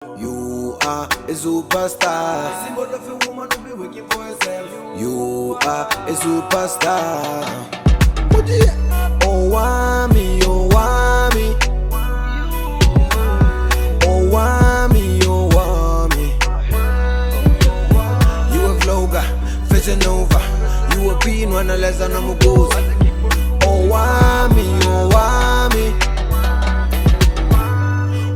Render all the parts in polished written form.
You are a superstar. Symbol of a woman who be working for herself. You are a superstar. Owamie, Owamie. Owamie, Owamie. You a vlogger, fashion over. You a being one less than a mugoza. Owamie, Owamie.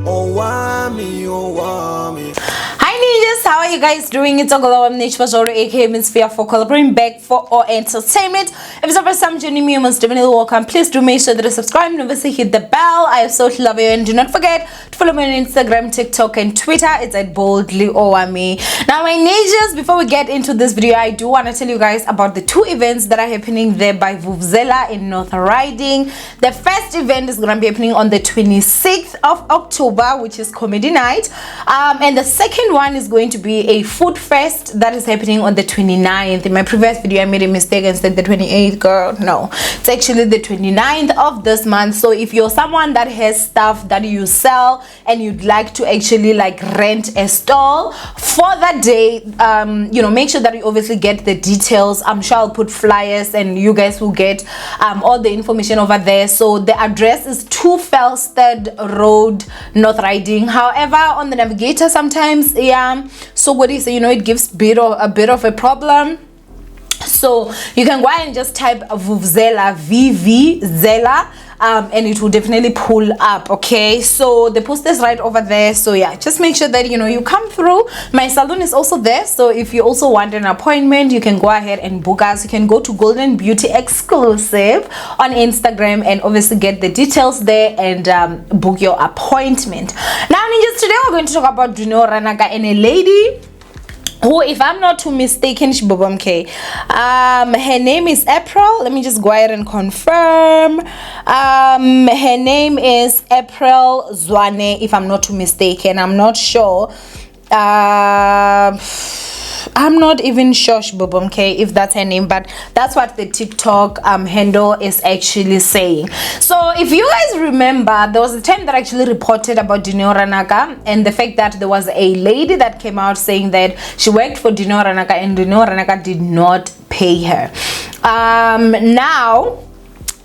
Owamie, Owamie. Hi ninjas, how are you guys doing? It's Owamie aka Miss Fear for collaborating back for our entertainment. If it's the first time joining me, you must definitely welcome. Please do make sure that you subscribe and obviously hit the bell. I so love you, and do not forget to follow me on Instagram, TikTok, and Twitter. It's at boldly Owamie. Now, my ninjas, before we get into this video, I do want to tell you guys about the two events that are happening there by Vuvuzela in North Riding. The first event is going to be happening on the 26th of October, which is comedy night, and the second one is going to be a food fest that is happening on the 29th. In my previous video, I made a mistake and said the 28th, girl. No, it's actually the 29th of this month. So if you're someone that has stuff that you sell and you'd like to actually like rent a stall for that day, you know, make sure that you obviously get the details. I'm sure I'll put flyers and you guys will get all the information over there. So the address is 2 Felsted Road, North Riding. However, on the navigator sometimes, so what is, you know, it gives a bit of a problem. So you can go ahead and just type Vuvuzela, Zela, and it will definitely pull up. Okay, so the poster is right over there. So yeah, just make sure that you know you come through. My salon is also there, so if you also want an appointment, you can go ahead and book us. You can go to Golden Beauty Exclusive on Instagram and obviously get the details there and book your appointment. Now ninjas, today we're going to talk about Dineo, Ranaka, and a lady who, if I'm not too mistaken, her name is April. Let me just go ahead and confirm. Her name is April Zwane, if I'm not too mistaken. I'm not sure. I'm not even sure if that's her name, but that's what the TikTok handle is actually saying. So if you guys remember, there was a time that I actually reported about Dineo Ranaka and the fact that there was a lady that came out saying that she worked for Dineo Ranaka and Dineo Ranaka did not pay her. Now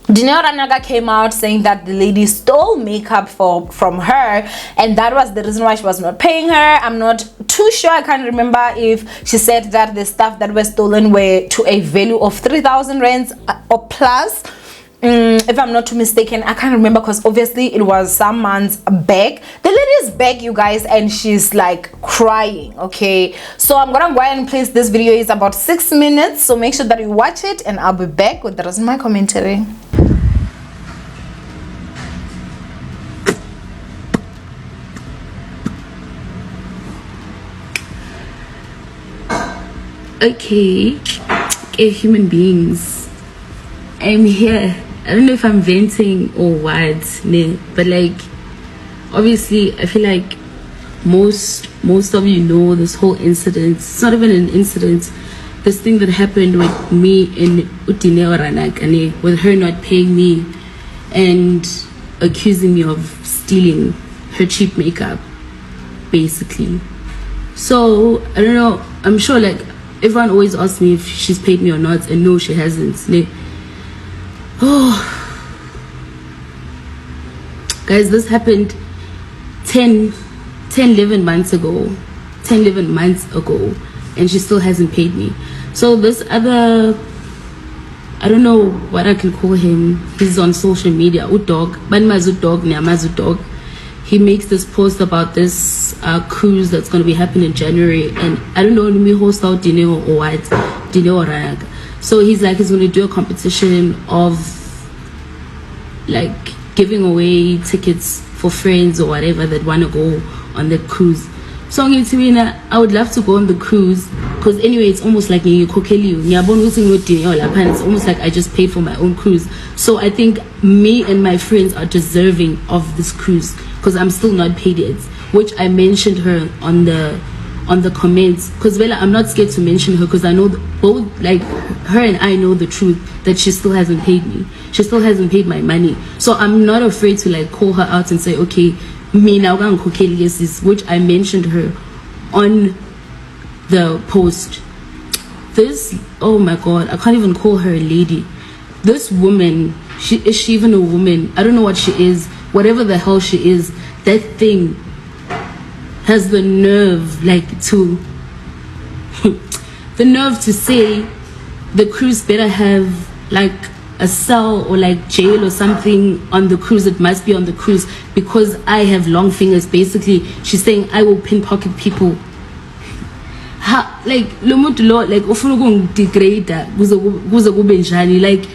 Dineo Ranaka came out saying that the lady stole makeup from her, and that was the reason why she was not paying her. I'm not too sure. I can't remember if she said that the stuff that was stolen were to a value of 3,000 rands or plus. If I'm not too mistaken, I can't remember because obviously it was some months back. The lady is back, you guys, and she's like crying. Okay, so I'm gonna go ahead and place this video. It's about 6 minutes, so make sure that you watch it, and I'll be back with the rest of my commentary. Okay, human beings, I'm here. I don't know if I'm venting or what, but like obviously I feel like most of you know this whole incident. It's not even an incident, this thing that happened with me and Dineo Ranaka, with her not paying me and accusing me of stealing her cheap makeup basically. So I don't know, I'm sure like everyone always asks me if she's paid me or not, and no, she hasn't. Oh, guys, this happened 11 months ago, and she still hasn't paid me. So this other, I don't know what I can call him, he's on social media, dog, he makes this post about this cruise that's going to be happening in January, and I don't know if we host out Dineo or what, Dineo or Ranaka. So he's like, he's going to do a competition of like giving away tickets for friends or whatever that want to go on the cruise. So I would love to go on the cruise, because anyway it's almost like it's almost like I just paid for my own cruise. So I think me and my friends are deserving of this cruise, because I'm still not paid yet, which I mentioned her on the comments, because I'm not scared to mention her, because I know both, like her and I know the truth that she still hasn't paid me. She still hasn't paid my money. So I'm not afraid to like call her out and say, okay, mina ukangikhokheli yesis, which I mentioned her on the post. This, oh my god, I can't even call her a lady. This woman, is she even a woman? I don't know what she is. Whatever the hell she is, that thing has the nerve, like, to the nerve to say the cruise better have like a cell or like jail or something on the cruise. It must be on the cruise because I have long fingers. Basically, she's saying I will pickpocket people. Like lomuntu lo, like ufuna ukungidegrade kuze kube njani. Like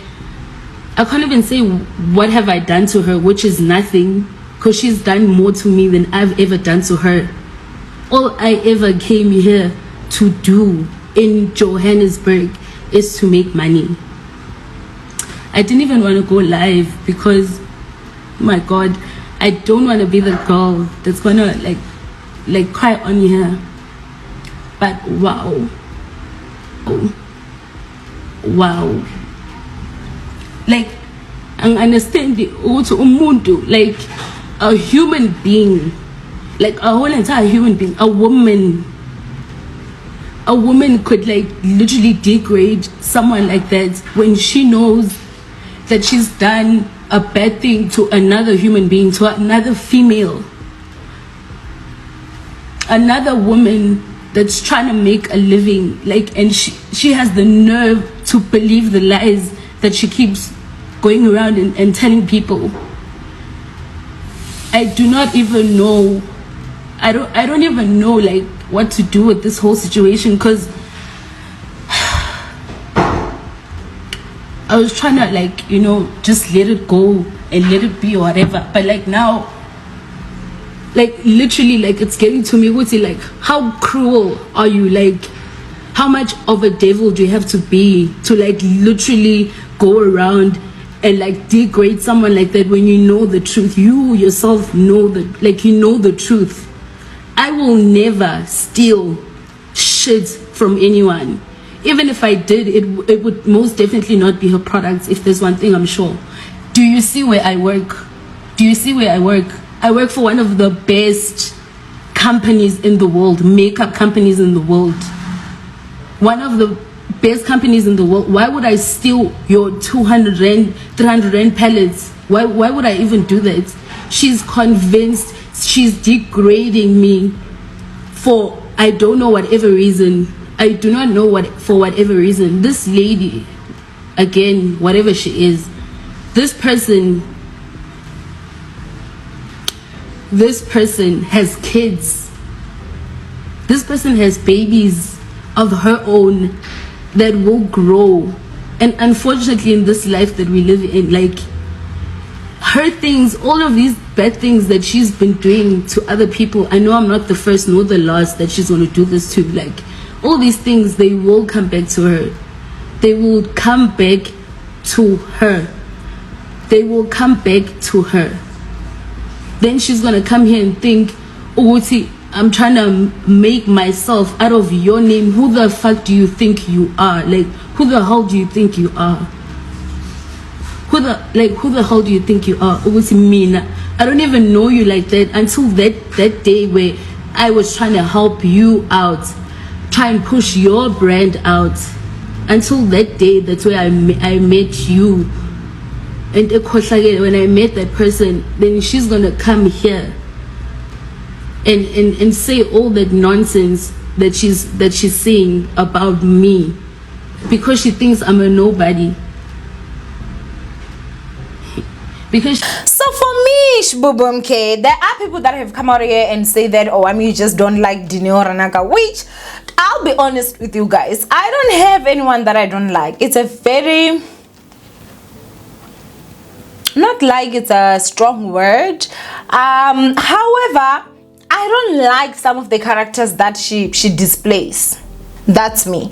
I can't even say what have I done to her, which is nothing, because she's done more to me than I've ever done to her. All I ever came here to do in Johannesburg is to make money. I didn't even want to go live because, my god, I don't want to be the girl that's gonna like cry on here. But wow, like I understand the umuntu, like a human being, like a whole entire human being, a woman could like literally degrade someone like that when she knows that she's done a bad thing to another human being, to another female, another woman that's trying to make a living, like, and she has the nerve to believe the lies that she keeps going around and telling people. I do not even know, I don't even know like what to do with this whole situation, because I was trying to like, you know, just let it go and let it be or whatever, but like now, like literally, like it's getting to me, like how cruel are you? Like how much of a devil do you have to be to like literally go around and like degrade someone like that when you know the truth? You yourself know that, like, you know the truth. I will never steal shit from anyone. Even if I did, it would most definitely not be her products. If there's one thing I'm sure. Do you see where I work? Do you see where I work? I work for one of the best companies in the world, makeup companies in the world. One of the best companies in the world. Why would I steal your 200 rand, 300 rand palettes? Why would I even do that? She's convinced, she's degrading me for I don't know whatever reason. I do not know for whatever reason. This lady, again, whatever she is, this person has kids. This person has babies of her own that will grow. And unfortunately, in this life that we live in, like, her things, all of these bad things that she's been doing to other people, I know I'm not the first nor the last that she's going to do this to. Like, all these things, they will come back to her. They will come back to her. They will come back to her. Then she's going to come here and think, oh, I'm trying to make myself out of your name. Who the fuck do you think you are? Like, who the hell do you think you are? Who the hell do you think you are? I don't even know you like that until that day where I was trying to help you out, try and push your brand out. Until that day, that's where I met you. And when I met that person, then she's gonna come here and say all that nonsense that she's saying about me because she thinks I'm a nobody. Because so for me, Shbubumke, there are people that have come out here and say that, oh, I mean, you just don't like Dineo Ranaka, which I'll be honest with you guys, I don't have anyone that I don't like. It's a very, not like it's a strong word. However, I don't like some of the characters that she displays. That's me.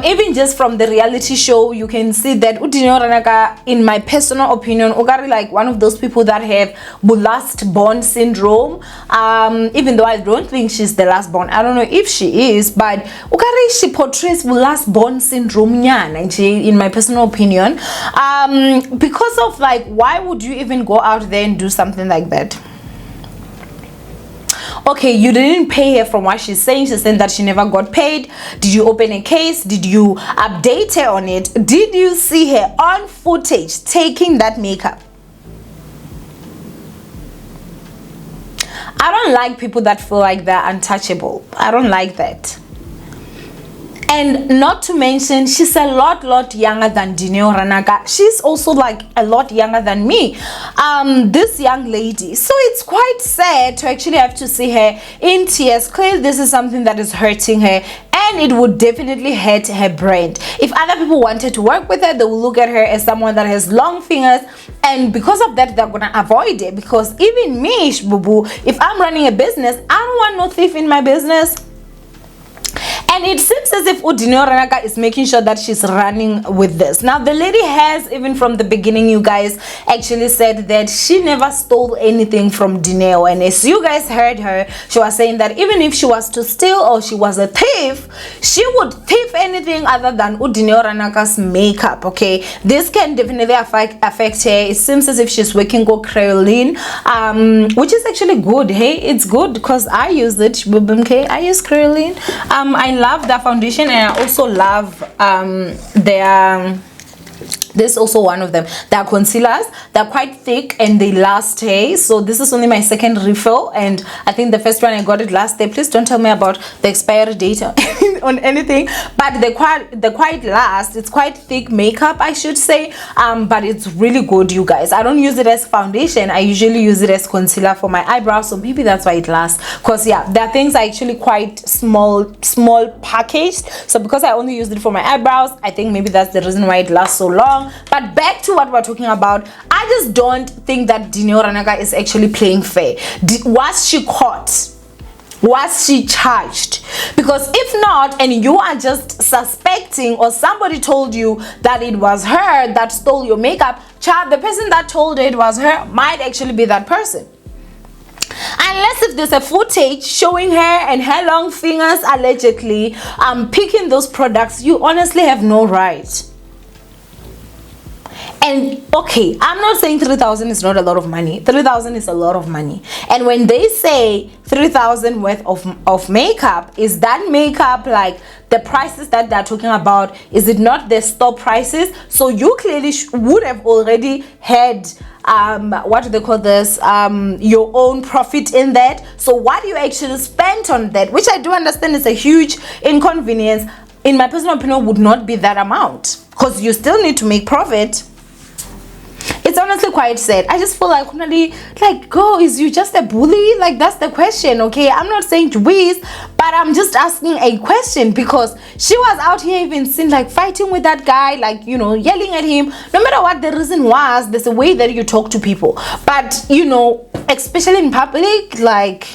Even just from the reality show, you can see that Dineo Ranaka, in my personal opinion, Ugari like one of those people that have last born syndrome. Even though I don't think she's the last born, I don't know if she is, but Ugari, she portrays last born syndrome, in my personal opinion. Because of like, why would you even go out there and do something like that? Okay, you didn't pay her from what she's saying. She's saying that she never got paid. Did you open a case? Did you update her on it? Did you see her on footage taking that makeup? I don't like people that feel like they're untouchable. I don't like that. And not to mention, she's a lot younger than Dineo Ranaka. She's also like a lot younger than me, this young lady. So it's quite sad to actually have to see her in tears. Clearly this is something that is hurting her, and it would definitely hurt her brand. If other people wanted to work with her, they will look at her as someone that has long fingers, and because of that they're gonna avoid it. Because even me, Shbubu, if I'm running a business, I don't want no thief in my business. And it seems as if Dineo Ranaka is making sure that she's running with this. Now, the lady has, even from the beginning, you guys, actually said that she never stole anything from Dineo. And as you guys heard her, she was saying that even if she was to steal or she was a thief, she would thief anything other than Dineo Ranaka's makeup, okay? This can definitely affect her. It seems as if she's working with Creoline, which is actually good. Hey, it's good because I use it. Okay, I use Creoline. I love that foundation, and I also love this is also one of them. They're concealers. They're quite thick and they last. Hey, so this is only my second refill, and I think the first one I got it last day. Please don't tell me about the expiry date on anything, but they quite last. It's quite thick makeup, I should say, but it's really good, you guys. I don't use it as foundation. I usually use it as concealer for my eyebrows, so maybe that's why it lasts. Because yeah, their things are actually quite small packaged, so because I only use it for my eyebrows, I think maybe that's the reason why it lasts so long. But back to what we're talking about, I just don't think that Dineo Ranaka is actually playing fair. Was she caught? Was she charged? Because if not, and you are just suspecting, or somebody told you that it was her that stole your makeup, child, the person that told it was her might actually be that person. Unless if there's a footage showing her and her long fingers allegedly picking those products, you honestly have no right. And okay, I'm not saying 3,000 is not a lot of money. 3,000 is a lot of money. And when they say 3,000 worth of makeup, is that makeup like the prices that they're talking about? Is it not the store prices? So you clearly would have already had what do they call this, your own profit in that. So what you actually spent on that, which I do understand is a huge inconvenience, in my personal opinion would not be that amount, because you still need to make profit. It's honestly quite sad. I just feel like, like, girl, is you just a bully? Like, that's the question, okay? I'm not saying to whiz, but I'm just asking a question, because she was out here even seen like fighting with that guy, like, you know, yelling at him. No matter what the reason was, there's a way that you talk to people. But, you know, especially in public, like...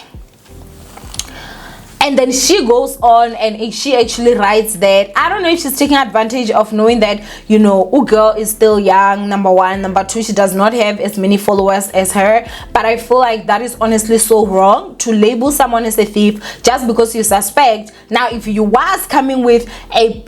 And then she goes on and she actually writes that, I don't know if she's taking advantage of knowing that, you know, girl is still young, number one. Number two, she does not have as many followers as her. But I feel like that is honestly so wrong, to label someone as a thief just because you suspect. Now, if you was coming with a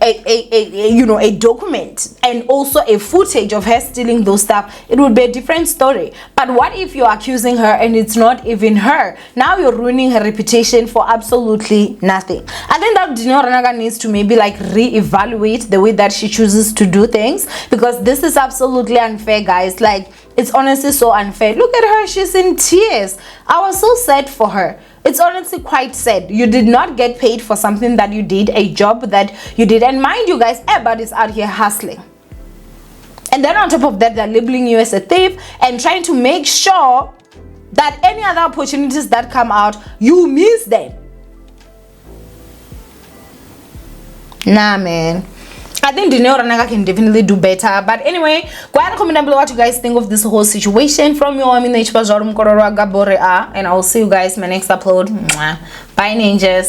document and also a footage of her stealing those stuff, it would be a different story. But what if you're accusing her and it's not even her? Now you're ruining her reputation for absolutely nothing. I think that Dineo Ranaka needs to maybe like re-evaluate the way that she chooses to do things, because this is absolutely unfair, guys. Like, it's honestly so unfair. Look at her, she's in tears. I was so sad for her. It's honestly quite sad. You did not get paid for something that you did, a job that you did. And mind you guys, everybody's out here hustling. And then on top of that, they're labeling you as a thief and trying to make sure that any other opportunities that come out, you miss them. Nah, man. I think Dineo Ranaka can definitely do better. But anyway, go ahead and comment down below what you guys think of this whole situation. From your Owamie, and I will see you guys in my next upload. Bye, ninjas.